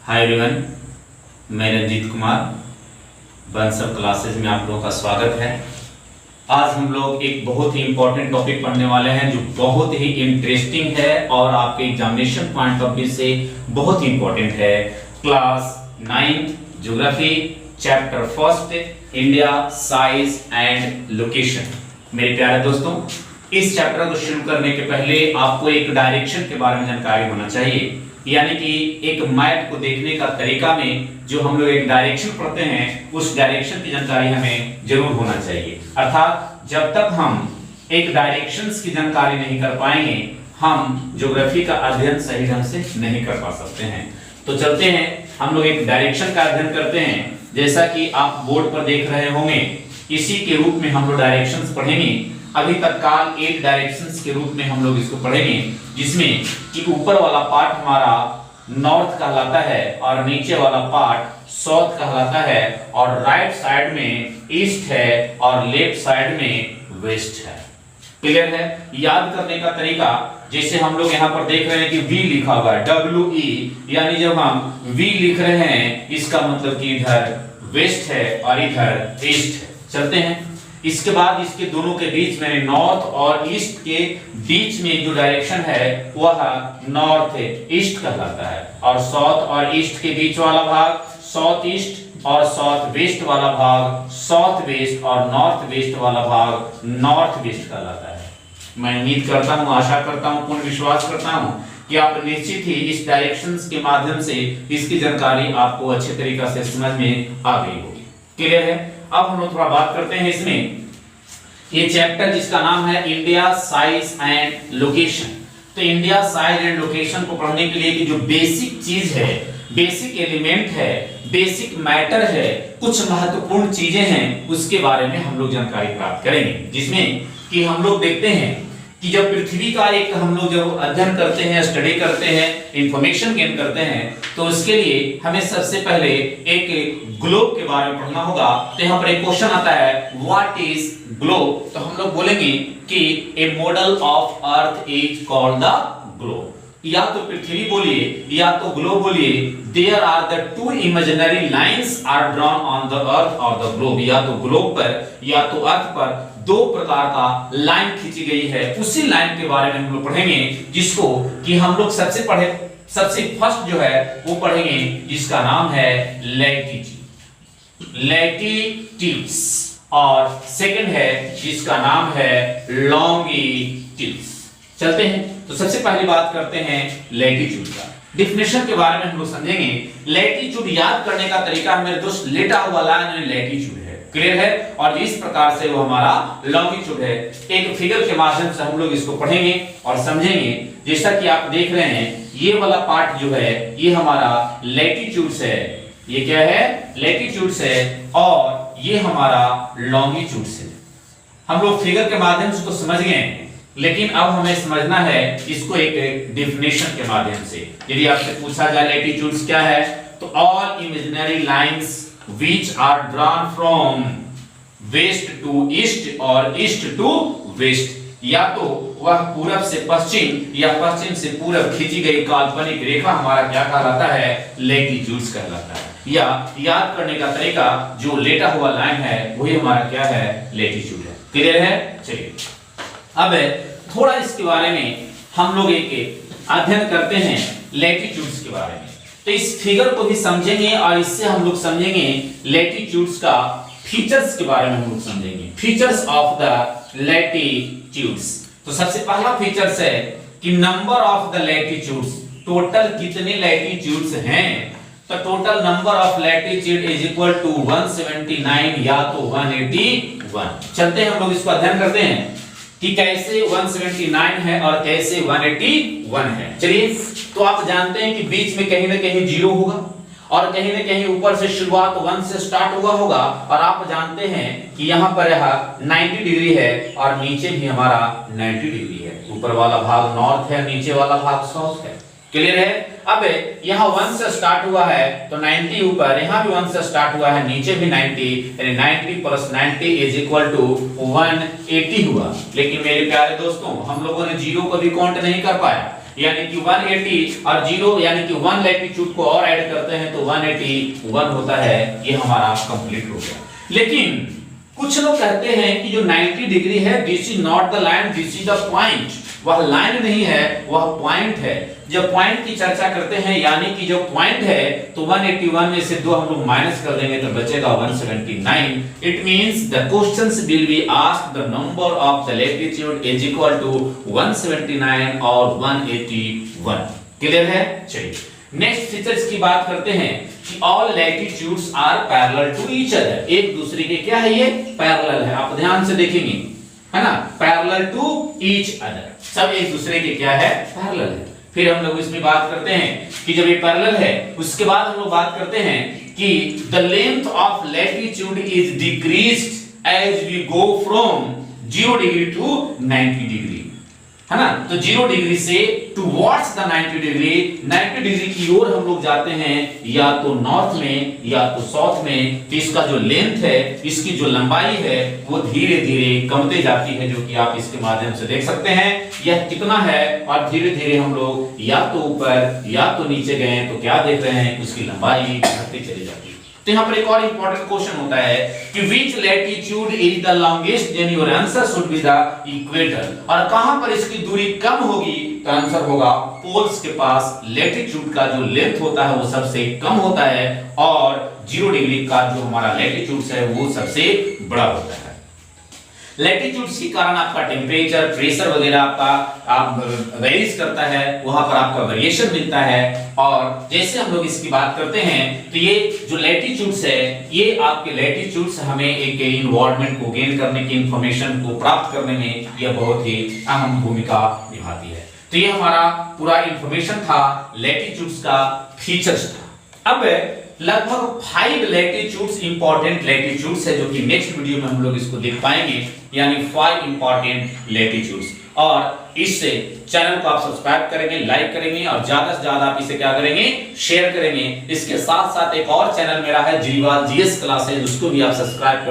Hi everyone, मैं Ranjit Kumar Bansal classes में आप लोगों का स्वागत है। आज हम लोग एक बहुत ही इंपॉर्टेंट टॉपिक पढ़ने वाले हैं जो बहुत ही इंटरेस्टिंग है और आपके एग्जामिनेशन पॉइंट ऑफ व्यू से बहुत ही इंपॉर्टेंट है। Class 9 geography chapter first India size and location. मेरे प्यारे दोस्तों, इस चैप्टर को शुरू करने के पहले आपको एक डायरेक्शन के बारे में जानकारी होना चाहिए, यानी कि एक मैप को देखने का तरीका में जो हम लोग एक डायरेक्शन पढ़ते हैं उस डायरेक्शन की जानकारी हमें जरूर होना चाहिए। अर्थात जब तक हम एक डायरेक्शंस की जानकारी नहीं कर पाएंगे हम ज्योग्राफी का अध्ययन सही ढंग से नहीं कर पा सकते हैं। तो चलते हैं, हम लोग एक डायरेक्शन का अध्ययन करते हैं। जैसा कि आप बोर्ड पर देख रहे होंगे, इसी के रूप में हम लोग डायरेक्शंस पढ़ेंगे। अभी तत्काल एक डायरेक्शंस के रूप में हम लोग इसको पढ़ेंगे, जिसमें कि ऊपर वाला पार्ट हमारा नॉर्थ कहलाता है और नीचे वाला पार्ट साउथ कहलाता है, और राइट साइड में ईस्ट है और लेफ्ट साइड में वेस्ट है। क्लियर है? याद करने का तरीका, जैसे हम लोग यहाँ पर देख रहे हैं कि V लिखा हुआ है, WE, यानी जब हम V लिख रहे हैं इसका मतलब कि इधर वेस्ट है और इधर ईस्ट है। चलते हैं, इसके बाद इसके दोनों के बीच में नॉर्थ और ईस्ट के बीच में जो डायरेक्शन है वह नॉर्थ ईस्ट कहलाता है, और साउथ और ईस्ट के बीच वाला भाग साउथ ईस्ट और साउथ वेस्ट वाला भाग साउथ वेस्ट और नॉर्थ वेस्ट वाला भाग नॉर्थ वेस्ट कहलाता है। मैं उम्मीद करता हूँ, आशा करता हूँ, पूर्ण विश्वास करता हूँ कि आप निश्चित ही इस डायरेक्शंस के माध्यम से इसकी जानकारी आपको अच्छे तरीके से समझ में आ गई होगी। क्लियर है? अब हम लोग थोड़ा बात करते हैं इसमें, ये चैप्टर जिसका नाम है इंडिया साइज एंड लोकेशन। तो इंडिया साइज एंड लोकेशन को पढ़ने के लिए कि जो बेसिक चीज है, बेसिक एलिमेंट है, बेसिक मैटर है, कुछ महत्वपूर्ण चीजें हैं, उसके बारे में हम लोग जानकारी प्राप्त करेंगे। जिसमें कि हम लोग देखते हैं कि जब पृथ्वी का एक हम लोग जब अध्ययन करते हैं, स्टडी करते हैं, इंफॉर्मेशन गेन करते हैं, तो उसके लिए हमें सबसे पहले एक ग्लोब के बारे में पढ़ना होगा। तो यहाँ पर एक क्वेश्चन आता है, व्हाट इज ग्लोब? तो हम लोग बोलेंगे कि a model of earth is called the globe. या तो पृथ्वी बोलिए या तो ग्लोब बोलिए। There are the two imaginary lines are drawn on the earth और द ग्लोब। या तो ग्लोब पर या तो अर्थ पर दो प्रकार का लाइन खींची गई है, उसी लाइन के बारे में हम लोग पढ़ेंगे, जिसको कि हम लोग सबसे फर्स्ट जो है वो पढ़ेंगे, जिसका नाम है लैटिट्यूड्स, और सेकंड है जिसका नाम है लॉन्गिट्यूड्स। चलते हैं, तो सबसे पहली बात करते हैं लैटिट्यूड का। डिफिनेशन के बारे में हम लोग समझेंगे। लैटिट्यूड याद करने का तरीका है मेरे दोस्त, लेटा हुआ लाइन लैटिट्यूड है। क्लियर है? और इस प्रकार से वो हमारा लॉन्गिट्यूड है। एक फिगर के माध्यम से हम लोग इसको पढ़ेंगे और समझेंगे। जैसा कि आप देख रहे हैं, ये वाला पार्ट जो है ये हमारा लैटिट्यूड्स है। ये क्या है? लैटिट्यूड्स है, और ये हमारा लॉन्गिट्यूड्स है। हम लोग फिगर के माध्यम से तो समझ गए हैं, लेकिन अब हमें समझना है इसको एक डेफिनेशन के माध्यम से। यदि आपसे पूछा जाए लैटिट्यूड्स क्या है, तो all imaginary lines which are drawn from west to east और east to west। या तो वह पूरब से पश्चिम या पश्चिम से पूरब खींची गई काल्पनिक रेखा हमारा क्या कहलाता है? लैटिट्यूड्स कहलाता है। या याद करने का तरीका, जो लेटा हुआ लाइन है वही हमारा क्या है? लैटिट्यूड है। क्लियर है? चलिए अब थोड़ा इसके बारे में हम लोग एक अध्ययन करते हैं लैटिट्यूड्स के बारे में। तो इस फिगर को भी समझेंगे और इससे हम लोग समझेंगे लैटिट्यूड्स का फीचर्स के बारे में हम लोग समझेंगे, फीचर्स ऑफ द लैटिट्यूड्स। तो सबसे पहला फीचर्स है कि number of the latitudes, total कितने लैटिट्यूड्स हैं। तो total number of latitude is equal to 179 या तो 181। चलते हैं, हम लोग इसको अध्ययन करते हैं कि कैसे 179 है और कैसे 181 है। चलिए, तो आप जानते हैं कि बीच में कहीं ना कहीं जीरो होगा और कहीं ना कहीं ऊपर से शुरुआत 1 से स्टार्ट हुआ होगा, और आप जानते हैं कि यहाँ पर यह 90 डिग्री है और नीचे भी हमारा 90 डिग्री है। ऊपर वाला भाग नॉर्थ है, नीचे वाला भाग साउथ है। क्लियर है? अब यहाँ 1 से स्टार्ट हुआ है तो 90 ऊपर, यहाँ भी 1 से स्टार्ट हुआ है, नीचे भी 90, यानी 90 + 90 इज इक्वल टू 180 हुआ। लेकिन मेरे प्यारे दोस्तों, हम लोगों ने जीरो को भी काउंट नहीं कर पाया, यानी कि 180 और 0 यानी कि 1 लैटिट्यूड को और ऐड करते हैं तो 181 होता है। ये हमारा कंप्लीट हो गया। लेकिन कुछ लोग कहते हैं कि जो 90 डिग्री है this is not the line, this is the point. वह लाइन नहीं है, वह पॉइंट है। जब पॉइंट की चर्चा करते हैं यानी कि जो पॉइंट है तो 181 में से 2 हम लोग माइनस कर देंगे तो बचेगा 179। It means the questions will be asked the number of the latitude is equal to 179 और 181। क्लियर है? चलिए नेक्स्ट फीचर्स की बात करते हैं कि all latitudes are parallel to each other. एक दूसरे के क्या है? ये पैरेलल है। आप ध्यान से देखेंगे, है ना, पैरेलल टू ईच अदर, सब एक दूसरे के क्या है? पैरेलल है। फिर हम लोग इसमें बात करते हैं कि जब ये पैरेलल है उसके बाद हम लोग बात करते हैं कि the length of latitude is decreased as we go from 0 degree to 90 degree, है ना। तो 0 डिग्री से टुवर्ड्स द 90 डिग्री, 90 डिग्री की ओर हम लोग जाते हैं या तो नॉर्थ में या तो साउथ में। तो इसका जो लेंथ है, इसकी जो लंबाई है वो धीरे धीरे कमते जाती है, जो कि आप इसके माध्यम से देख सकते हैं। यह कितना है और धीरे धीरे हम लोग या तो ऊपर या तो नीचे गए तो क्या देख रहे हैं, उसकी लंबाई बढ़ती चली जाती है। तो यहाँ पर एक और इंपॉर्टेंट क्वेश्चन होता है कि which latitude is the longest, then your answer should be the equator। और कहां पर इसकी दूरी कम होगी तो आंसर होगा पोल्स के पास। लैटिट्यूड का जो लेंथ होता है वो सबसे कम होता है और 0 डिग्री का जो हमारा लैटिट्यूड है वो सबसे बड़ा होता है। लैटिट्यूड्स के कारण आपका टेम्परेचर, प्रेशर वगैरह आपका वेरीज करता है, वहां पर आपका वेरिएशन मिलता है। और जैसे हम लोग इसकी बात करते हैं तो ये जो लैटिट्यूड्स है, ये आपके लैटिट्यूड्स हमें एक एनवायरनमेंट को गेन करने की, इंफॉर्मेशन को प्राप्त करने में यह बहुत ही अहम भूमिका निभाती है। तो ये हमारा पूरा इंफॉर्मेशन था, लैटिट्यूड्स का फीचर्स था। अब लगभग 5 लैटिट्यूड्स इंपॉर्टेंट लैटिट्यूड्स है जो कि नेक्स्ट वीडियो में हम लोग इसको देख पाएंगे, यानी 5 इंपॉर्टेंट लैटिट्यूड्स। और इससे चैनल को आप सब्सक्राइब करेंगे, लाइक करेंगे और ज्यादा से ज्यादा आप इसे क्या करेंगे? शेयर करेंगे। इसके साथ साथ एक और चैनल मेरा है जीवाल जीएस क्लासेज, उसको भी आप सब्सक्राइब कर